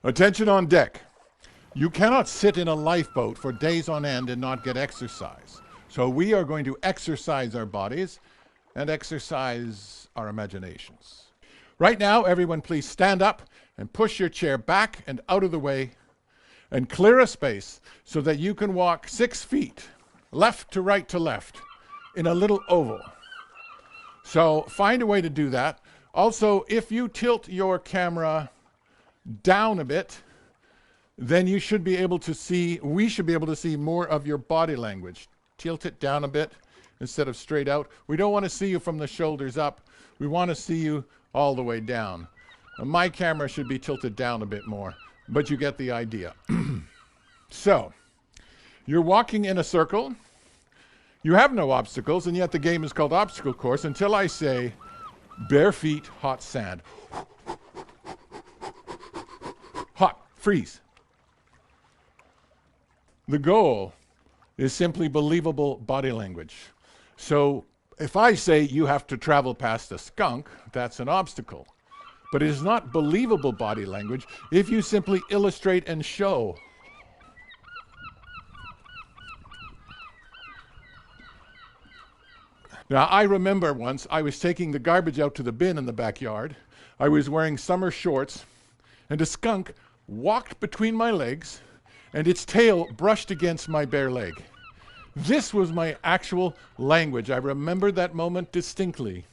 Attention on deck. You cannot sit in a lifeboat for days on end and not get exercise. So we are going to exercise our bodies and exercise our imaginations. Right now, everyone please stand up and push your chair back and out of the way and clear a space so that you can walk 6 feet, left to right to left, in a little oval. So find a way to do that. Also, if you tilt your camera down a bit, then you should be able to see, we should be able to see more of your body language. Tilt it down a bit instead of straight out. We don't want to see you from the shoulders up. We want to see you all the way down. Now, my camera should be tilted down a bit more, but you get the idea. So, you're walking in a circle. You have no obstacles, and yet the game is called Obstacle Course until I say, bare feet, hot sand. Hot, freeze. The goal is simply believable body language. So if I say you have to travel past a skunk, that's an obstacle. But it is not believable body language if you simply illustrate and show. Now, I remember once I was taking the garbage out to the bin in the backyard. I was wearing summer shorts, and a skunk walked between my legs, and its tail brushed against my bare leg. This was my actual language. I remember that moment distinctly.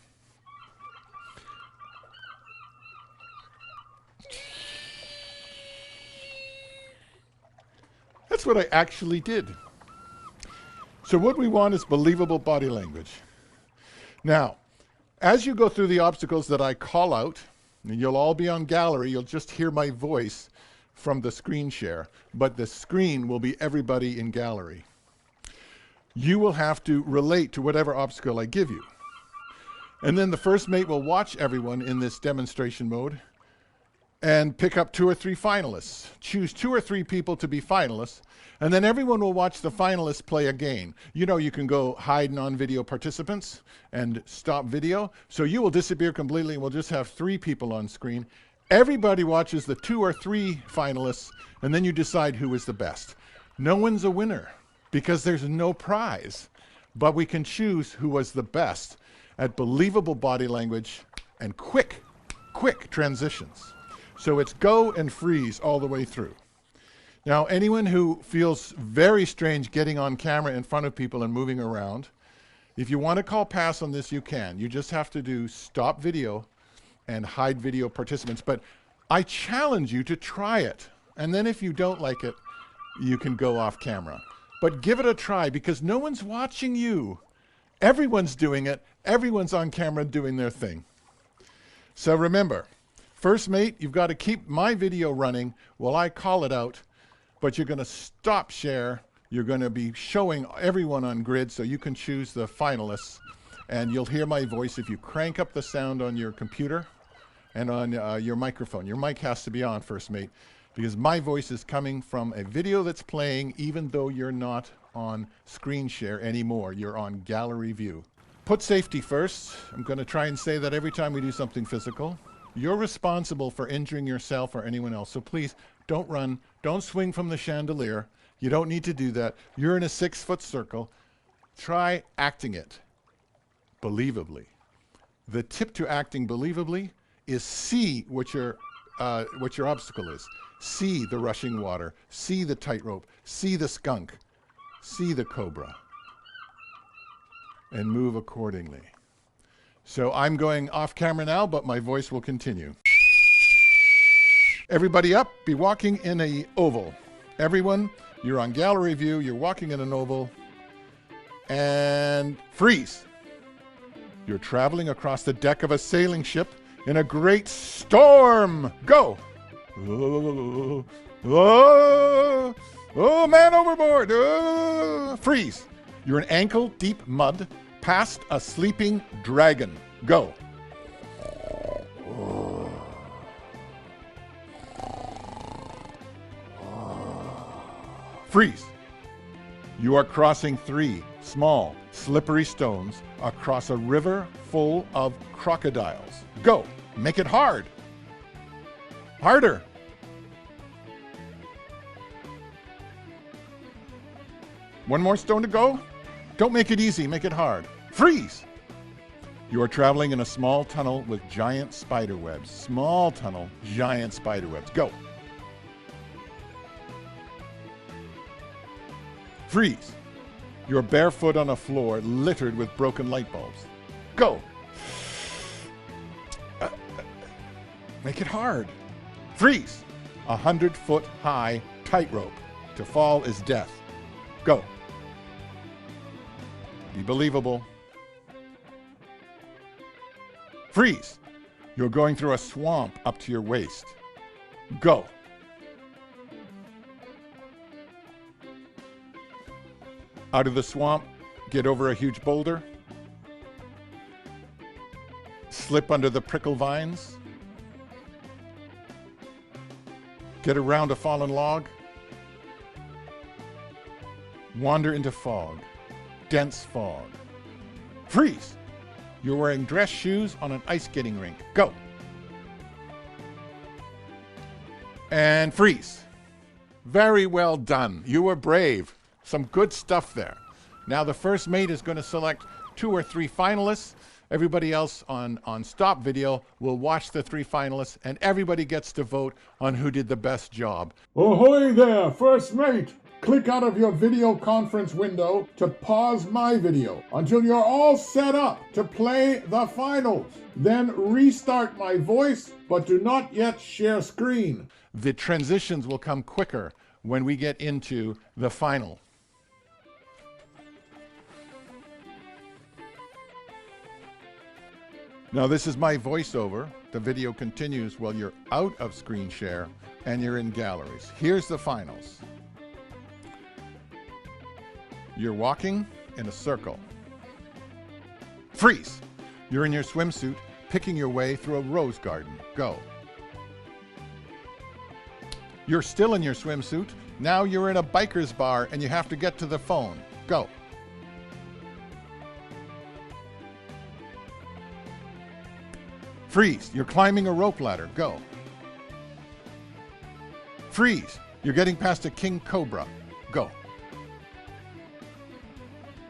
That's what I actually did. So what we want is believable body language. Now, as you go through the obstacles that I call out, and you'll all be on gallery, you'll just hear my voice from the screen share, but the screen will be everybody in gallery. You will have to relate to whatever obstacle I give you. And then the first mate will watch everyone in this demonstration mode and pick up 2 or 3 finalists. Choose 2 or 3 people to be finalists, and then everyone will watch the finalists play a game. You know, you can go hide non-video participants and stop video, so you will disappear completely and we'll just have 3 people on screen. Everybody watches the 2 or 3 finalists, and then you decide who is the best. No one's a winner because there's no prize, but we can choose who was the best at believable body language and quick transitions. So it's go and freeze all the way through. Now, anyone who feels very strange getting on camera in front of people and moving around, if you want to call pass on this, you can. You just have to do stop video and hide video participants. But I challenge you to try it. And then if you don't like it, you can go off camera. But give it a try because no one's watching you. Everyone's doing it. Everyone's on camera doing their thing. So remember, first mate, you've got to keep my video running while I call it out, but you're going to stop share. You're going to be showing everyone on grid so you can choose the finalists, and you'll hear my voice if you crank up the sound on your computer and on your microphone. Your mic has to be on, first mate, because my voice is coming from a video that's playing even though you're not on screen share anymore. You're on gallery view. Put safety first. I'm going to try and say that every time we do something physical. You're responsible for injuring yourself or anyone else. So please don't run. Don't swing from the chandelier. You don't need to do that. You're in a 6-foot circle. Try acting it believably. The tip to acting believably is see what your obstacle is. See the rushing water. See the tightrope. See the skunk. See the cobra. And move accordingly. So I'm going off camera now, but my voice will continue. Everybody up, be walking in a oval. Everyone, you're on gallery view, you're walking in an oval, and freeze. You're traveling across the deck of a sailing ship in a great storm. Go. Oh, oh, oh man overboard. Oh, freeze. You're in ankle-deep mud past a sleeping dragon. Go. Freeze. You are crossing 3 small, slippery stones across a river full of crocodiles. Go. Make it hard. Harder. One more stone to go. Don't make it easy, make it hard. Freeze! You are traveling in a small tunnel with giant spider webs. Small tunnel, giant spider webs. Go. Freeze. You're barefoot on a floor littered with broken light bulbs. Go. Make it hard. Freeze. 100-foot high tightrope. To fall is death. Go. Be believable. Freeze. You're going through a swamp up to your waist. Go. Out of the swamp, get over a huge boulder. Slip under the prickle vines. Get around a fallen log. Wander into fog. Dense fog. Freeze! You're wearing dress shoes on an ice skating rink. Go! And freeze. Very well done. You were brave. Some good stuff there. Now the first mate is going to select 2 or 3 finalists. Everybody else on stop video will watch the 3 finalists, and everybody gets to vote on who did the best job. Ahoy there, first mate! Click out of your video conference window to pause my video until you're all set up to play the finals. Then restart my voice, but do not yet share screen. The transitions will come quicker when we get into the final. Now this is my voiceover. The video continues while you're out of screen share and you're in galleries. Here's the finals. You're walking in a circle. Freeze! You're in your swimsuit, picking your way through a rose garden. Go. You're still in your swimsuit. Now you're in a biker's bar and you have to get to the phone. Go. Freeze! You're climbing a rope ladder. Go. Freeze! You're getting past a king cobra. Go.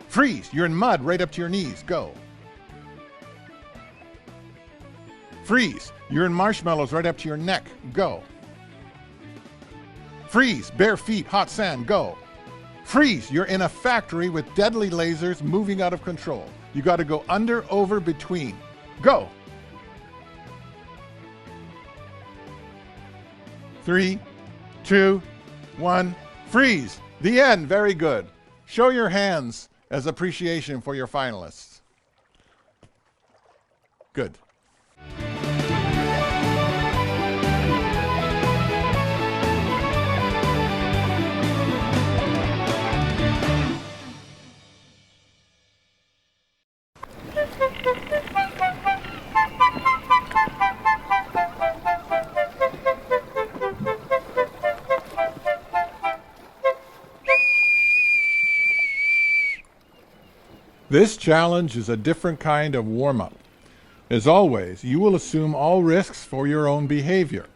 Freeze! You're in mud right up to your knees. Go. Freeze! You're in marshmallows right up to your neck. Go. Freeze! Bare feet, hot sand. Go. Freeze! You're in a factory with deadly lasers moving out of control. You got to go under, over, between. Go. 3, 2, 1. Freeze! The end. Very good. Show your hands as appreciation for your finalists. Good. This challenge is a different kind of warm-up. As always, you will assume all risks for your own behavior.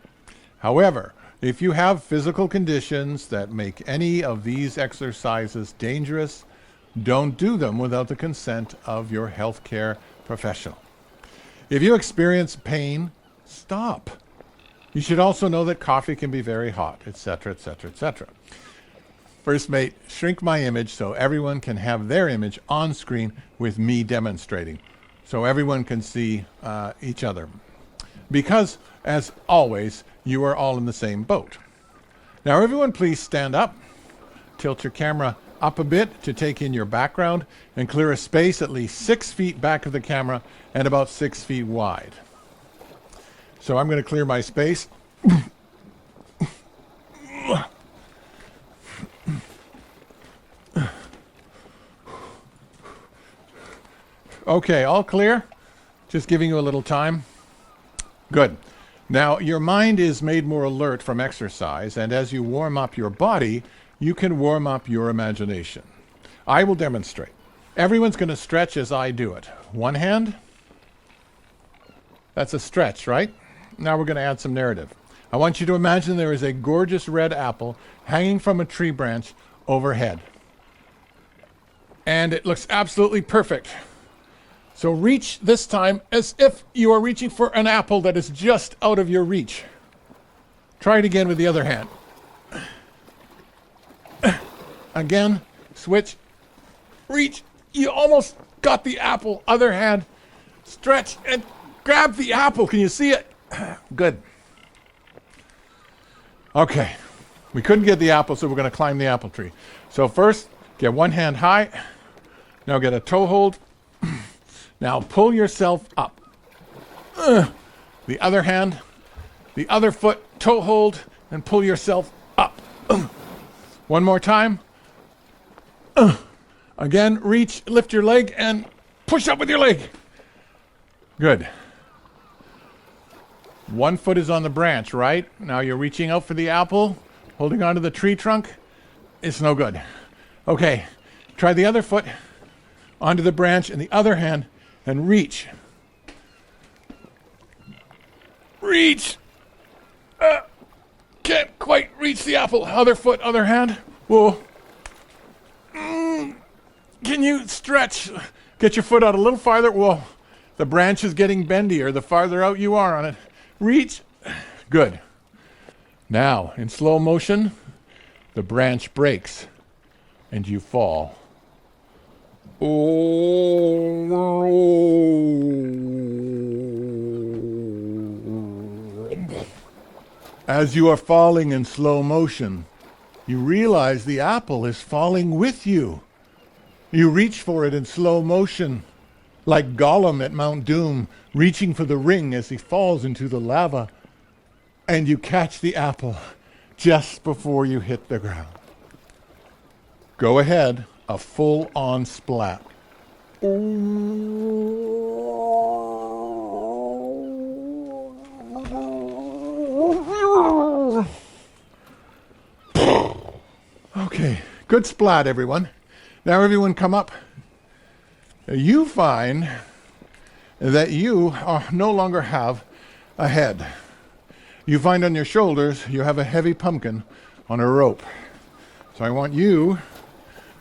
However, if you have physical conditions that make any of these exercises dangerous, don't do them without the consent of your healthcare professional. If you experience pain, stop. You should also know that coffee can be very hot, etc., etc., etc. First mate, shrink my image so everyone can have their image on screen with me demonstrating, so everyone can see each other. Because, as always, you are all in the same boat. Now everyone please stand up, tilt your camera up a bit to take in your background, and clear a space at least 6 feet back of the camera and about 6 feet wide. So I'm going to clear my space. Okay, all clear? Just giving you a little time. Good. Now, your mind is made more alert from exercise, and as you warm up your body, you can warm up your imagination. I will demonstrate. Everyone's going to stretch as I do it. One hand. That's a stretch, right? Now we're going to add some narrative. I want you to imagine there is a gorgeous red apple hanging from a tree branch overhead. And it looks absolutely perfect. So reach this time as if you are reaching for an apple that is just out of your reach. Try it again with the other hand. Again, switch, reach. You almost got the apple. Other hand, stretch and grab the apple. Can you see it? Good. Okay, we couldn't get the apple, so we're going to climb the apple tree. So first, get one hand high. Now get a toe hold. Now pull yourself up. The other hand, the other foot, toe hold, and pull yourself up. One more time. Again, reach, lift your leg, and push up with your leg. Good. One foot is on the branch, right? Now you're reaching out for the apple, holding onto the tree trunk. It's no good. Okay, try the other foot onto the branch and the other hand, and reach. Reach. Can't quite reach the apple. Other foot, other hand. Whoa. Can you stretch? Get your foot out a little farther. Whoa. The branch is getting bendier the farther out you are on it. Reach. Good. Now, in slow motion, the branch breaks and you fall. As you are falling in slow motion, you realize the apple is falling with you. You reach for it in slow motion, like Gollum at Mount Doom, reaching for the ring as he falls into the lava, and you catch the apple just before you hit the ground. Go ahead, a full-on splat. Okay, good splat, everyone. Now everyone come up. You find that you no longer have a head. You find on your shoulders you have a heavy pumpkin on a rope. So I want you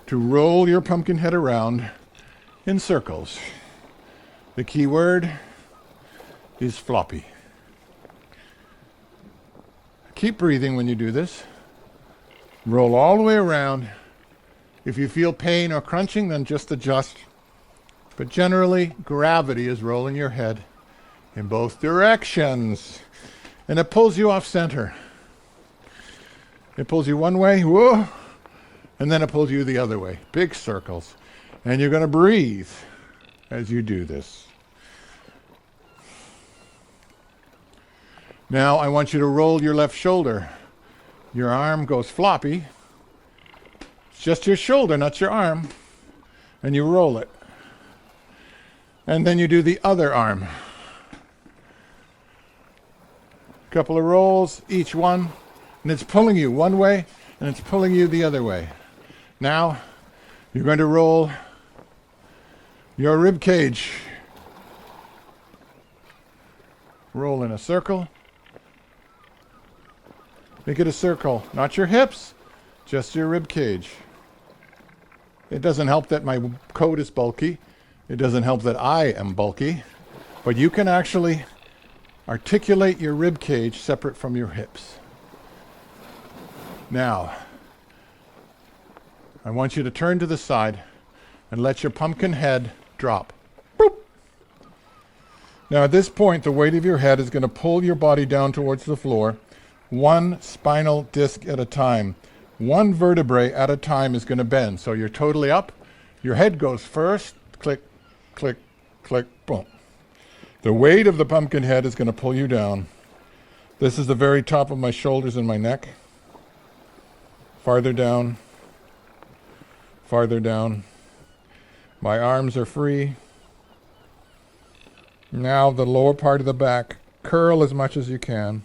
to roll your pumpkin head around in circles. The key word is floppy. Keep breathing when you do this. Roll all the way around. If you feel pain or crunching, then just adjust. But generally, gravity is rolling your head in both directions. And it pulls you off center. It pulls you one way, whoa, and then it pulls you the other way. Big circles. And you're going to breathe as you do this. Now I want you to roll your left shoulder. Your arm goes floppy. It's just your shoulder, not your arm. And you roll it. And then you do the other arm. Couple of rolls, each one. And it's pulling you one way, and it's pulling you the other way. Now, you're going to roll your rib cage. Roll in a circle. Make it a circle, not your hips, just your rib cage. It doesn't help that my coat is bulky. It doesn't help that I am bulky. But you can actually articulate your rib cage separate from your hips. Now, I want you to turn to the side and let your pumpkin head drop. Boop. Now at this point, the weight of your head is going to pull your body down towards the floor, one spinal disc at a time. One vertebrae at a time is going to bend. So you're totally up. Your head goes first. Click, click, click, boom. The weight of the pumpkin head is going to pull you down. This is the very top of my shoulders and my neck. Farther down. Farther down. My arms are free. Now the lower part of the back. Curl as much as you can.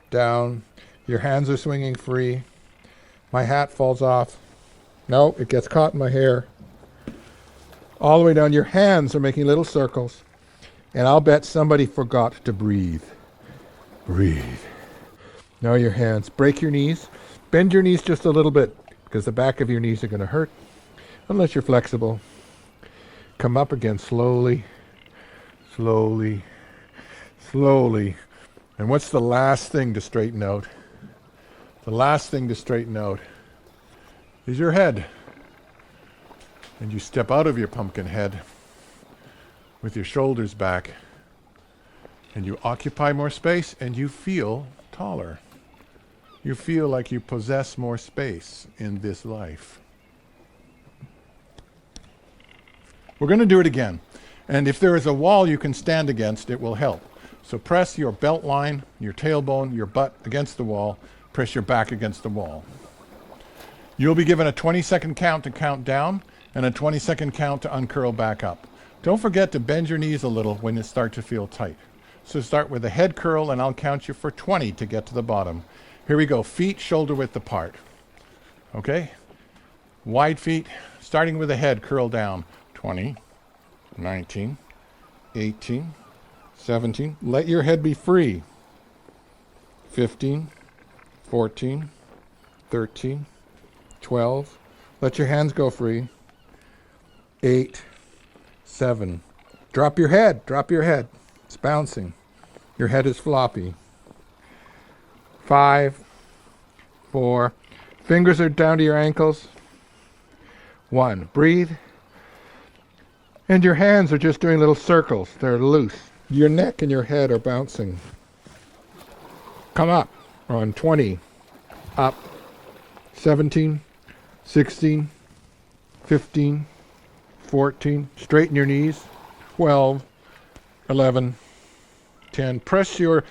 Down. Your hands are swinging free. My hat falls off. No, it gets caught in my hair. All the way down. Your hands are making little circles. And I'll bet somebody forgot to breathe. Breathe. Now your hands. Break your knees. Bend your knees just a little bit because the back of your knees are going to hurt. unless you're flexible. Come up again slowly, slowly, slowly. And what's the last thing to straighten out? The last thing to straighten out is your head. And you step out of your pumpkin head with your shoulders back, and you occupy more space, and you feel taller. You feel like you possess more space in this life. We're going to do it again. And if there is a wall you can stand against, it will help. So press your belt line, your tailbone, your butt against the wall. Press your back against the wall. You'll be given a 20-second count to count down and a 20-second count to uncurl back up. Don't forget to bend your knees a little when you start to feel tight. So start with a head curl, and I'll count you for 20 to get to the bottom. Here we go. Feet shoulder width apart. Okay? Wide feet, starting with the head curl down. 20, 19, 18, 17. Let your head be free. 15, 14, 13, 12. Let your hands go free. 8, 7. Drop your head. Drop your head. It's bouncing. Your head is floppy. 5, 4. Fingers are down to your ankles. 1. Breathe. And your hands are just doing little circles. They're loose. Your neck and your head are bouncing. Come up. On 20. Up. 17. 16. 15. 14. Straighten your knees. 12. 11. 10. Press your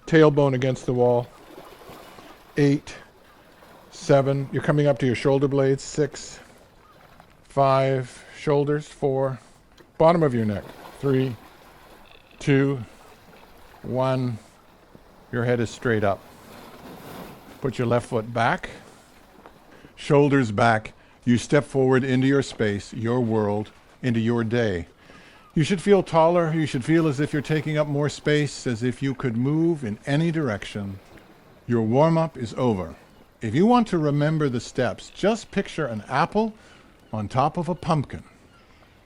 tailbone against the wall. 8. 7. You're coming up to your shoulder blades. 6. 5. Shoulders. 4. Bottom of your neck. 3, 2, 1. Your head is straight up. Put your left foot back. Shoulders back. You step forward into your space, your world, into your day. You should feel taller. You should feel as if you're taking up more space, as if you could move in any direction. Your warm-up is over. If you want to remember the steps, just picture an apple on top of a pumpkin.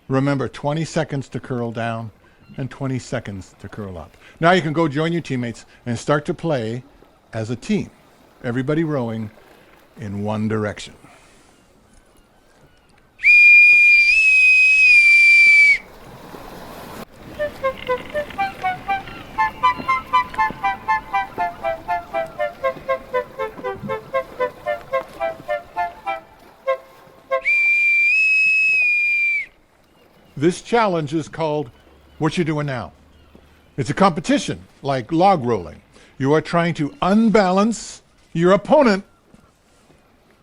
Remember 20 seconds to curl down and 20 seconds to curl up. Now you can go join your teammates and start to play as a team. Everybody rowing in one direction. This challenge is called Watcha Doin Now. It's a competition, like log rolling. You are trying to unbalance your opponent,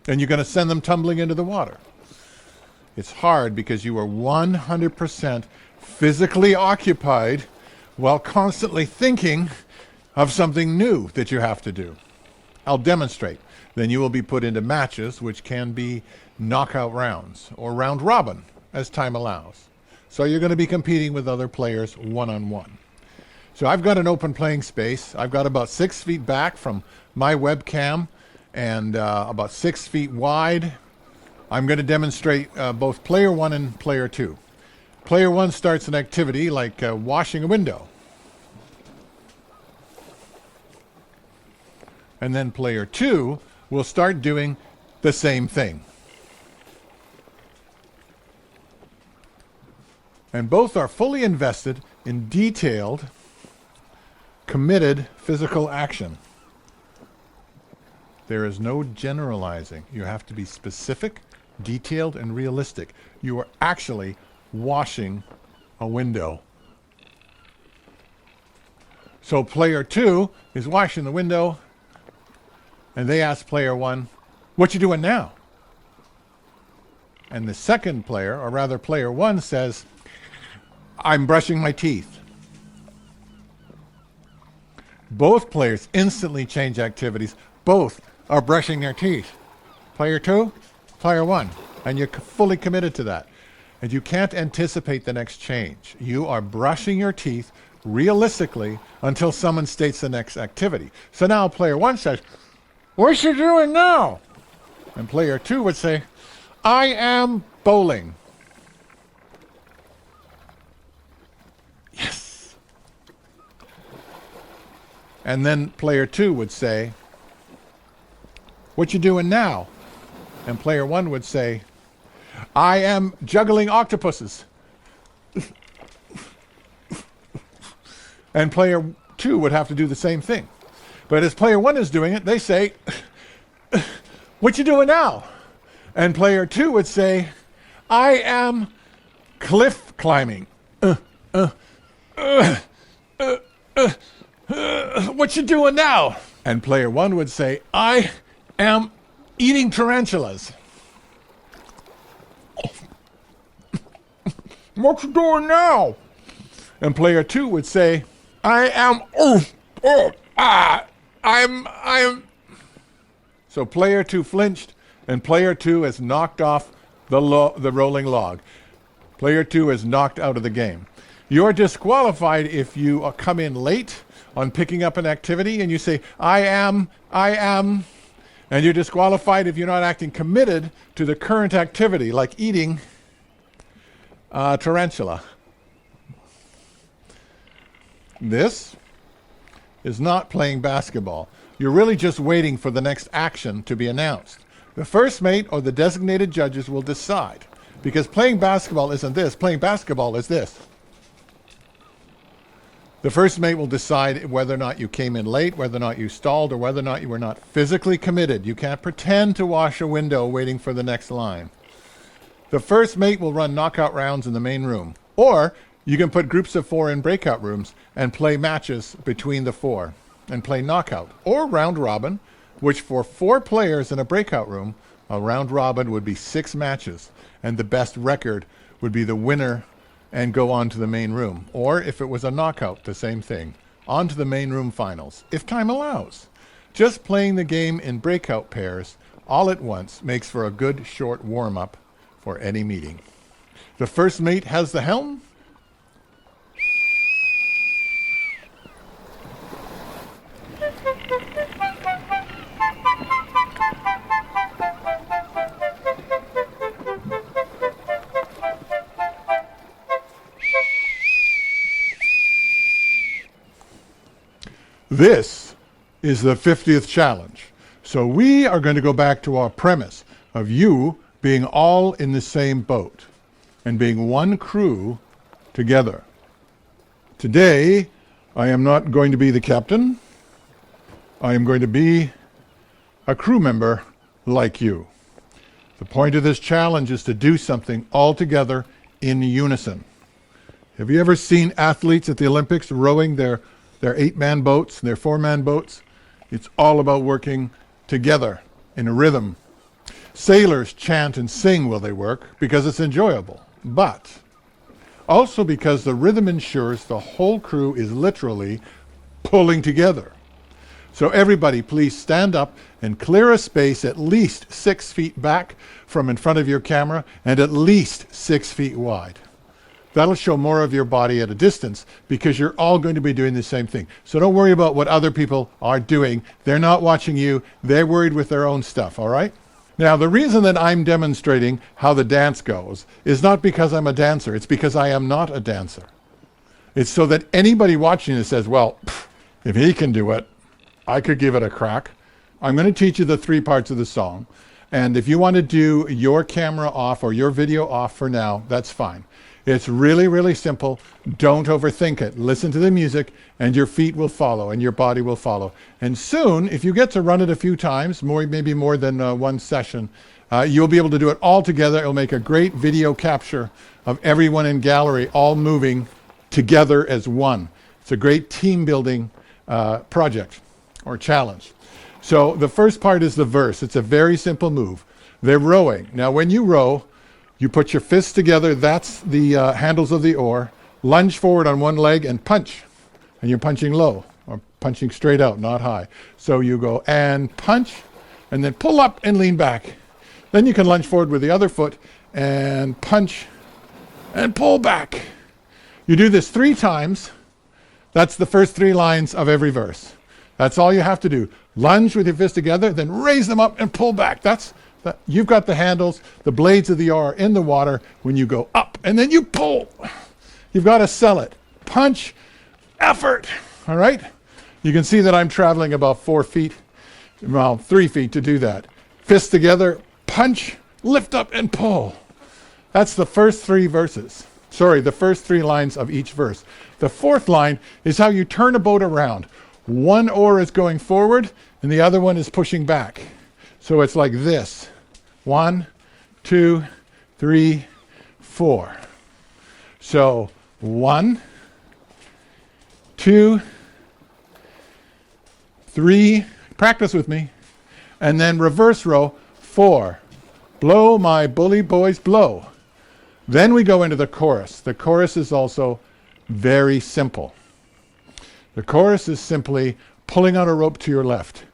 and you're going to send them tumbling into the water. It's hard because you are 100% physically occupied while constantly thinking of something new that you have to do. I'll demonstrate. Then you will be put into matches, which can be knockout rounds or round robin as time allows. So you're going to be competing with other players one-on-one. So I've got an open playing space. I've got about 6 feet back from my webcam and about 6 feet wide. I'm going to demonstrate both player 1 and player 2. Player 1 starts an activity like washing a window. And then player 2 will start doing the same thing. And both are fully invested in detailed, committed physical action. There is no generalizing. You have to be specific, detailed, and realistic. You are actually washing a window. So player 2 is washing the window, and they ask player 1, "What you doing now?" And the second player, or rather player 1, says, "I'm brushing my teeth." Both players instantly change activities. Both are brushing their teeth. Player 2, player 1. And you're fully committed to that. And you can't anticipate the next change. You are brushing your teeth realistically until someone states the next activity. So now player 1 says, "What you doing now?" And player 2 would say, I am bowling. Yes. And then player 2 would say, what you doing now? And player 1 would say, I am juggling octopuses. And player 2 would have to do the same thing. But as player 1 is doing it, they say, what you doing now? And player 2 would say, I am cliff climbing. What you doing now? And player 1 would say, I am eating tarantulas. What you doing now? And player 2 would say, I'm. So player 2 flinched, and player 2 has knocked off the rolling log. Player 2 is knocked out of the game. You're disqualified if you come in late on picking up an activity and you say, I am. And you're disqualified if you're not acting committed to the current activity, like eating tarantula. This is not playing basketball. You're really just waiting for the next action to be announced. The first mate or the designated judges will decide. Because playing basketball isn't this. Playing basketball is this. The first mate will decide whether or not you came in late, whether or not you stalled, or whether or not you were not physically committed. You can't pretend to wash a window waiting for the next line. The first mate will run knockout rounds in the main room. Or you can put groups of 4 in breakout rooms and play matches between the 4 and play knockout. Or round robin, which for 4 players in a breakout room, a round robin would be 6 matches. And the best record would be the winner and go on to the main room. Or if it was a knockout, the same thing. On to the main room finals, if time allows. Just playing the game in breakout pairs all at once makes for a good short warm-up for any meeting. The first mate has the helm. This is the 50th challenge. So we are going to go back to our premise of you being all in the same boat and being one crew together. Today, I am not going to be the captain. I am going to be a crew member like you. The point of this challenge is to do something all together in unison. Have you ever seen athletes at the Olympics rowing their 8-man boats, their 4-man boats? It's all about working together in a rhythm. Sailors chant and sing while they work because it's enjoyable, but also because the rhythm ensures the whole crew is literally pulling together. So everybody, please stand up and clear a space at least 6 feet back from in front of your camera and at least 6 feet wide. That'll show more of your body at a distance because you're all going to be doing the same thing. So don't worry about what other people are doing. They're not watching you. They're worried with their own stuff, all right? Now, the reason that I'm demonstrating how the dance goes is not because I'm a dancer. It's because I am not a dancer. It's so that anybody watching this says, well, if he can do it, I could give it a crack. I'm going to teach you the 3 parts of the song. And if you want to do your camera off or your video off for now, that's fine. It's really, really simple. Don't overthink it. Listen to the music and your feet will follow and your body will follow. And soon, if you get to run it a few times, maybe more than one session, you'll be able to do it all together. It'll make a great video capture of everyone in gallery all moving together as one. It's a great team building project or challenge. So the first part is the verse. It's a very simple move. They're rowing. Now when you row, you put your fists together, that's the handles of the oar, lunge forward on one leg and punch. And you're punching low, or punching straight out, not high. So you go and punch, and then pull up and lean back. Then you can lunge forward with the other foot and punch and pull back. You do this 3 times. That's the first 3 lines of every verse. That's all you have to do. Lunge with your fists together, then raise them up and pull back. That's You've got the handles, the blades of the oar in the water when you go up, and then you pull. You've got to sell it. Punch, effort. All right? You can see that I'm traveling about 4 feet, well, 3 feet to do that. Fists together, punch, lift up, and pull. That's the first 3 verses. Sorry, the first 3 lines of each verse. The 4th line is how you turn a boat around. One oar is going forward, and the other one is pushing back. So it's like this. 1, 2, 3, 4. So 1, 2, 3, practice with me, and then reverse row, 4. Blow, my bully boys, blow. Then we go into the chorus. The chorus is also very simple. The chorus is simply pulling on a rope to your left.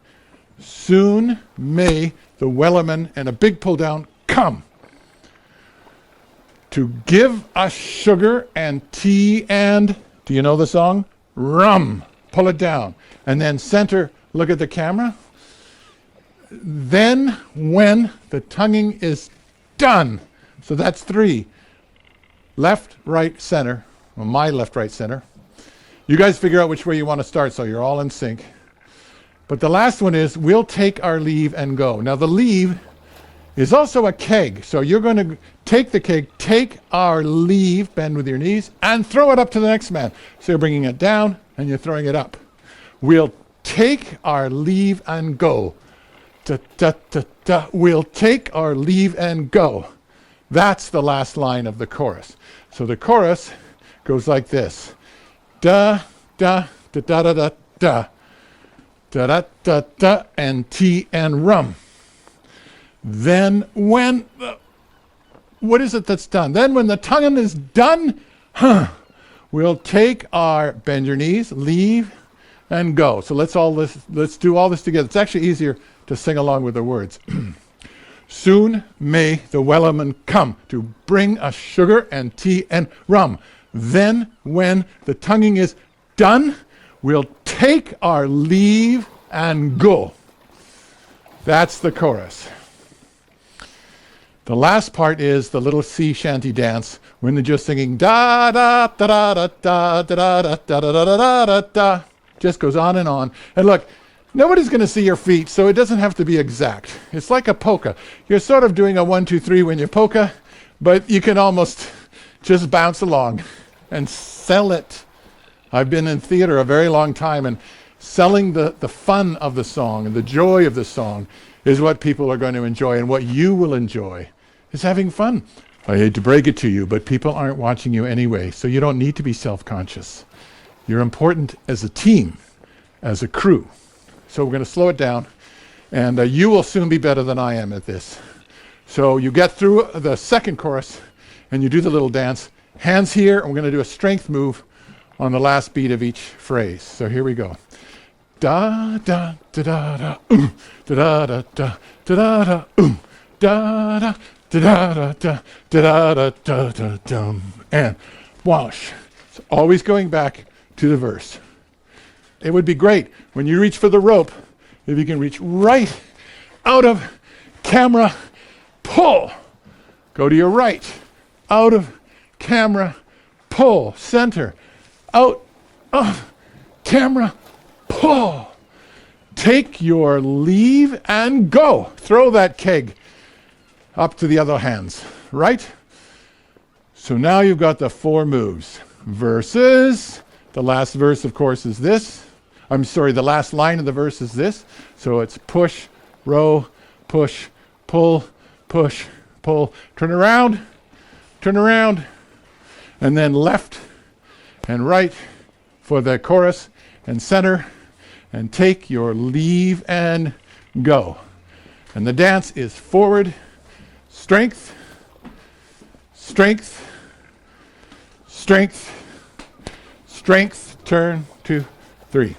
Soon may the wellerman and a big pull down come to give us sugar and tea and, do you know the song? Rum. Pull it down. And then center, look at the camera. Then when the tonguing is done, so that's 3. Left, right, center. Well, my left, right, center. You guys figure out which way you want to start so you're all in sync. But the last one is, we'll take our leave and go. Now the leave is also a keg. So you're going to take the keg, take our leave, bend with your knees, and throw it up to the next man. So you're bringing it down and you're throwing it up. We'll take our leave and go. Da, da, da, da. We'll take our leave and go. That's the last line of the chorus. So the chorus goes like this. Da, da, da, da, da, da, da. Da, da, da, da, and tea and rum. Then when, what is it that's done? Then when the tonguing is done, we'll take our, bend your knees, leave, and go. So let's do all this together. It's actually easier to sing along with the words. Soon may the wellerman come to bring us sugar and tea and rum. Then when the tonguing is done, we'll take our leave and go. That's the chorus. The last part is the little sea shanty dance when they're just singing da da da da da da da da da da da da da da. Just goes on and on. And look, nobody's going to see your feet, so it doesn't have to be exact. It's like a polka. You're sort of doing a 1, 2, 3 when you polka, but you can almost just bounce along and sell it. I've been in theater a very long time, and selling the fun of the song and the joy of the song is what people are going to enjoy, and what you will enjoy is having fun. I hate to break it to you, but people aren't watching you anyway, so you don't need to be self-conscious. You're important as a team, as a crew. So we're going to slow it down, and you will soon be better than I am at this. So you get through the second chorus, and you do the little dance. Hands here, and we're going to do a strength move on the last beat of each phrase. So here we go. Da da da da da da da da da da da da da da da da da da da da, and wash. So always going back to the verse. It would be great when you reach for the rope if you can reach right out of camera, pull. Go to your right, out of camera, pull, center, out of camera, pull. Take your leave and go. Throw that keg up to the other hands, right? So now you've got the 4 moves. Verses. The last verse, of course, is this. The last line of the verse is this. So it's push, row, push, pull, push, pull. Turn around, and then left and right for the chorus, and center, and take your leave and go. And the dance is forward, strength, strength, strength, strength, turn, 2, 3.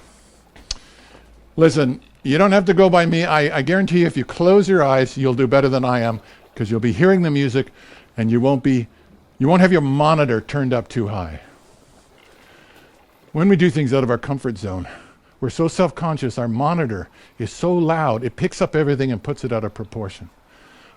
Listen, you don't have to go by me. I guarantee you if you close your eyes, you'll do better than I am, because you'll be hearing the music and you won't have your monitor turned up too high. When we do things out of our comfort zone, we're so self-conscious, our monitor is so loud, it picks up everything and puts it out of proportion.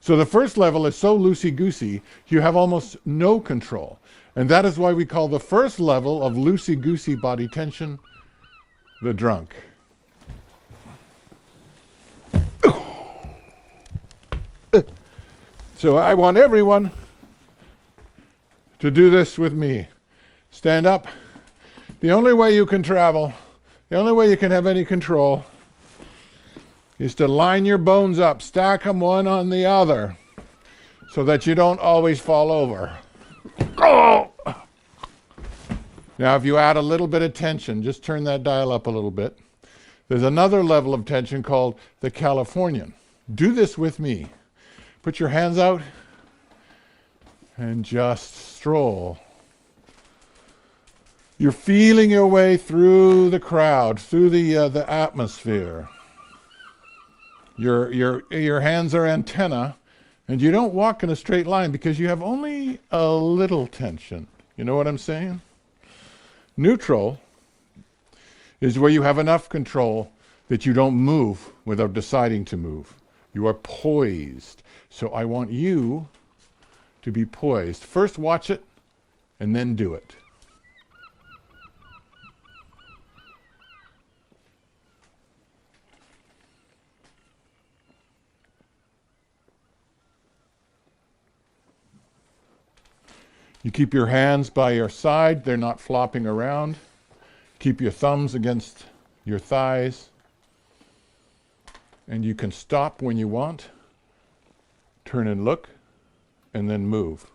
So the first level is so loosey-goosey, you have almost no control. And that is why we call the first level of loosey-goosey body tension the drunk. So I want everyone to do this with me. Stand up. The only way you can travel, the only way you can have any control is to line your bones up, stack them one on the other so that you don't always fall over. Oh! Now, if you add a little bit of tension, just turn that dial up a little bit. There's another level of tension called the Californian. Do this with me. Put your hands out and just stroll. You're feeling your way through the crowd, through the atmosphere. Your hands are antenna, and you don't walk in a straight line because you have only a little tension. You know what I'm saying? Neutral is where you have enough control that you don't move without deciding to move. You are poised. So I want you to be poised. First watch it, and then do it. You keep your hands by your side. They're not flopping around. Keep your thumbs against your thighs. And you can stop when you want. Turn and look, and then move.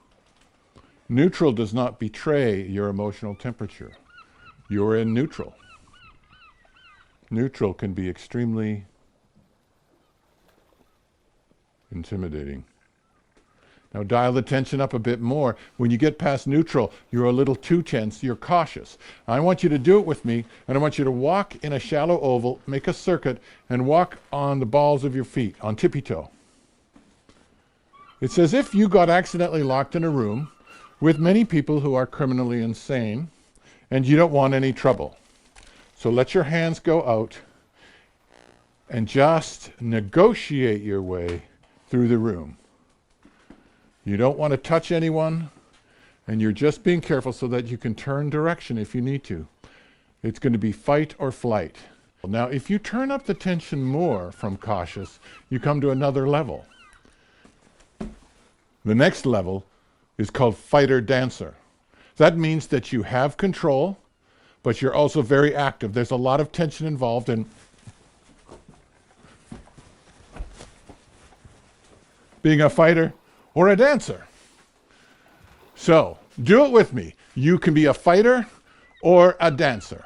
Neutral does not betray your emotional temperature. You're in neutral. Neutral can be extremely intimidating. Now dial the tension up a bit more. When you get past neutral, you're a little too tense, you're cautious. I want you to do it with me, and I want you to walk in a shallow oval, make a circuit, and walk on the balls of your feet, on tippy-toe. It's as if you got accidentally locked in a room with many people who are criminally insane, and you don't want any trouble. So let your hands go out and just negotiate your way through the room. You don't want to touch anyone, and you're just being careful so that you can turn direction if you need to. It's going to be fight or flight. Now, if you turn up the tension more from cautious, you come to another level. The next level is called fighter-dancer. That means that you have control, but you're also very active. There's a lot of tension involved in being a fighter or a dancer. So, do it with me. You can be a fighter or a dancer.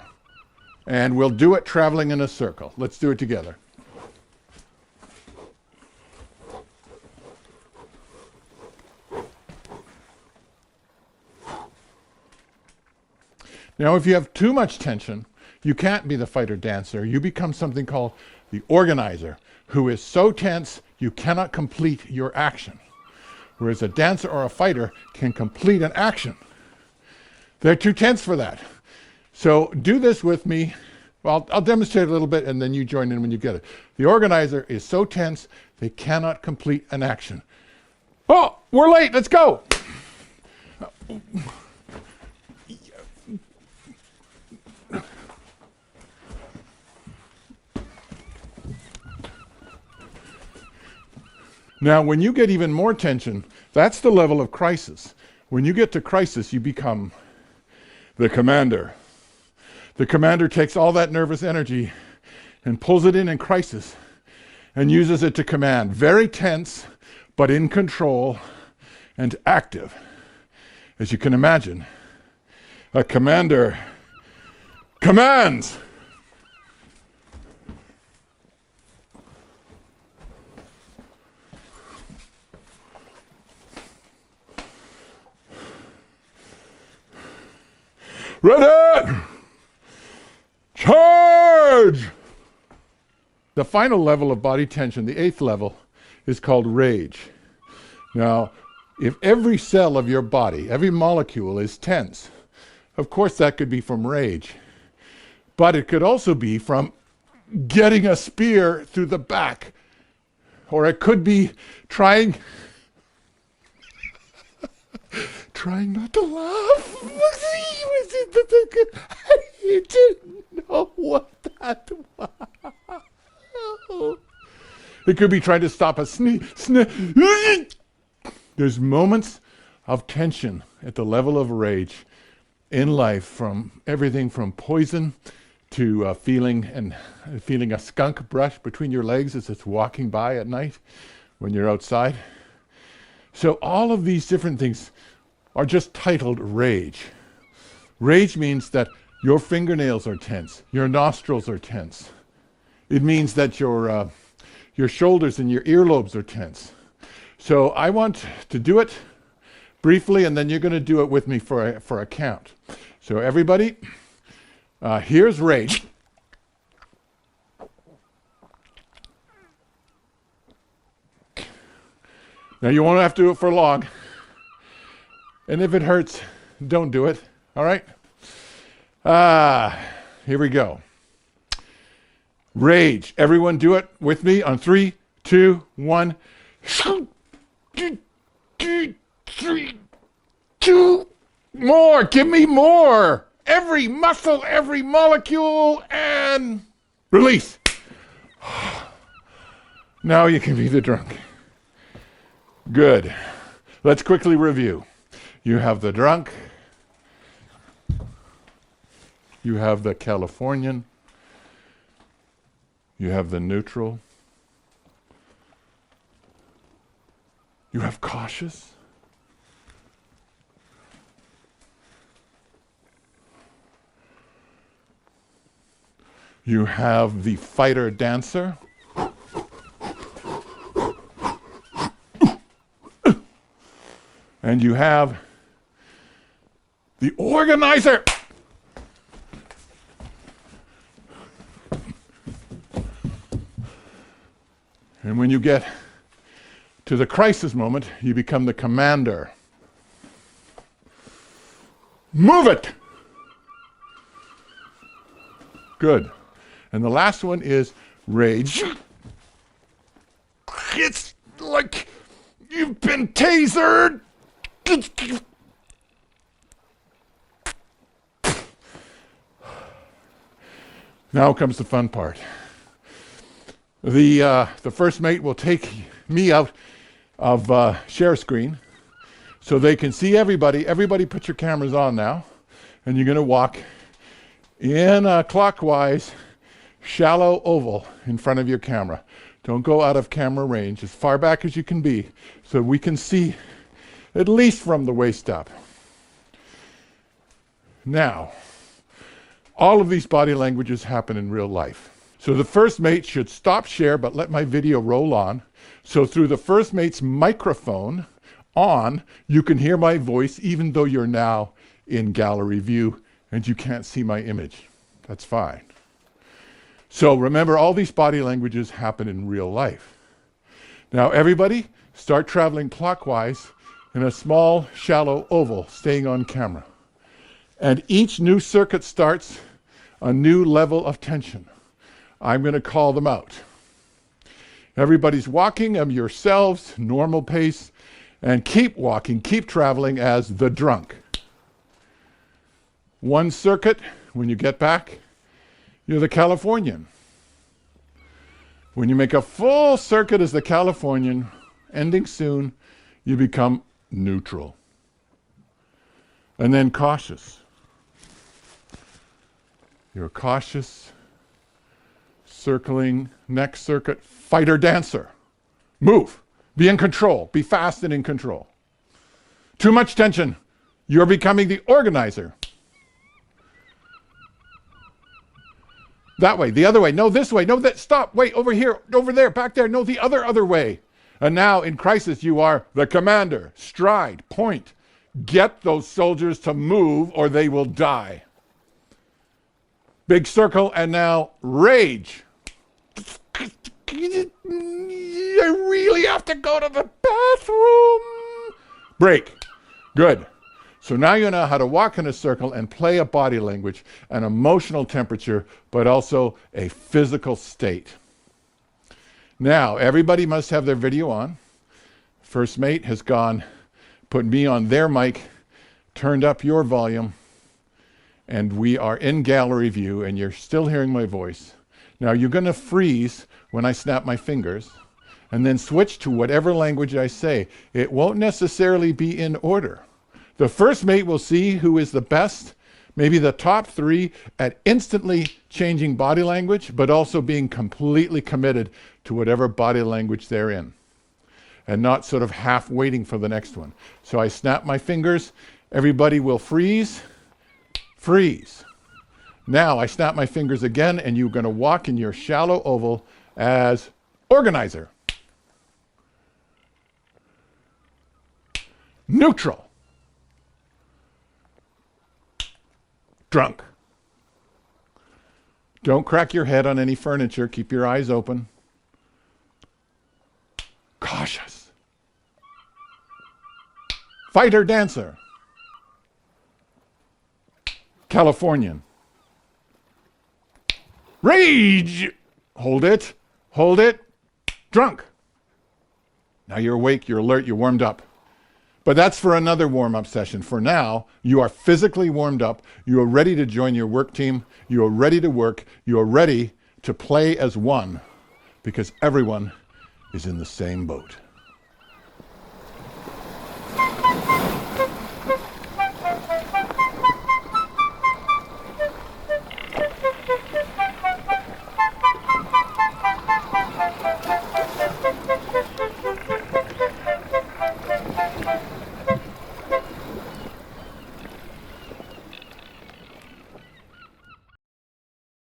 And we'll do it traveling in a circle. Let's do it together. Now, if you have too much tension, you can't be the fighter-dancer. You become something called the organizer, who is so tense you cannot complete your action. Whereas a dancer or a fighter can complete an action. They're too tense for that. So do this with me. Well, I'll demonstrate a little bit, and then you join in when you get it. The organizer is so tense, they cannot complete an action. Oh, we're late. Let's go. Now, when you get even more tension, that's the level of crisis. When you get to crisis, you become the commander. The commander takes all that nervous energy and pulls it in crisis and uses it to command. Very tense, but in control and active. As you can imagine, a commander commands. Ready! Charge! The final level of body tension, the 8th level, is called rage. Now, if every cell of your body, every molecule is tense, of course that could be from rage. But it could also be from getting a spear through the back Or it could be trying not to laugh. I didn't know what that was. It could be trying to stop a sneeze. There's moments of tension at the level of rage in life, from everything from poison to feeling a skunk brush between your legs as it's walking by at night when you're outside. So all of these different things are just titled rage. Rage means that your fingernails are tense, your nostrils are tense. It means that your shoulders and your earlobes are tense. So I want to do it briefly, and then you're going to do it with me for a count. So everybody, here's rage. Now you won't have to do it for long. And if it hurts, don't do it. All right? Here we go. Rage. Everyone do it with me on 3, 2, 1. 3, 2, more. Give me more. Every muscle, every molecule, and release. Now you can be the drunk. Good. Let's quickly review. You have the drunk. You have the Californian. You have the neutral. You have cautious. You have the fighter dancer. And you have the organizer. And when you get to the crisis moment, you become the commander. Move it! Good. And the last one is rage. It's like you've been tasered. Now comes the fun part. The first mate will take me out of share screen so they can see everybody. Everybody put your cameras on now, and you're going to walk in a clockwise shallow oval in front of your camera. Don't go out of camera range, as far back as you can be, so we can see at least from the waist up. Now, all of these body languages happen in real life. So the first mate should stop share, but let my video roll on. So through the first mate's microphone on, you can hear my voice, even though you're now in gallery view and you can't see my image. That's fine. So remember, all these body languages happen in real life. Now everybody, start traveling clockwise in a small, shallow oval, staying on camera. And each new circuit starts a new level of tension. I'm going to call them out. Everybody's walking of yourselves, normal pace, and keep walking, keep traveling as the drunk. One circuit, when you get back, you're the Californian. When you make a full circuit as the Californian, ending soon, you become neutral. And then cautious. You're cautious, circling, next circuit, fighter dancer. Move, be in control, be fast and in control. Too much tension, you're becoming the organizer. That way, the other way, no, this way, no, that, stop, wait, over here, over there, back there, no, the other way. And now in crisis, you are the commander. Stride, point, get those soldiers to move or they will die. Big circle, and now rage. I really have to go to the bathroom. Break. Good. So now you know how to walk in a circle and play a body language, an emotional temperature, but also a physical state. Now, everybody must have their video on. First mate has put me on their mic, turned up your volume, and we are in gallery view, and you're still hearing my voice. Now, you're going to freeze when I snap my fingers, and then switch to whatever language I say. It won't necessarily be in order. The first mate will see who is the best, maybe the top 3 at instantly changing body language, but also being completely committed to whatever body language they're in, and not sort of half waiting for the next one. So I snap my fingers, everybody will freeze, freeze. Now I snap my fingers again, and you're going to walk in your shallow oval as organizer. Neutral. Drunk. Don't crack your head on any furniture. Keep your eyes open. Cautious. Fighter dancer. Californian. Rage. Hold it. Hold it. Drunk. Now you're awake, you're alert, you're warmed up. But that's for another warm-up session. For now, you are physically warmed up. You are ready to join your work team. You are ready to work. You are ready to play as one, because everyone is in the same boat.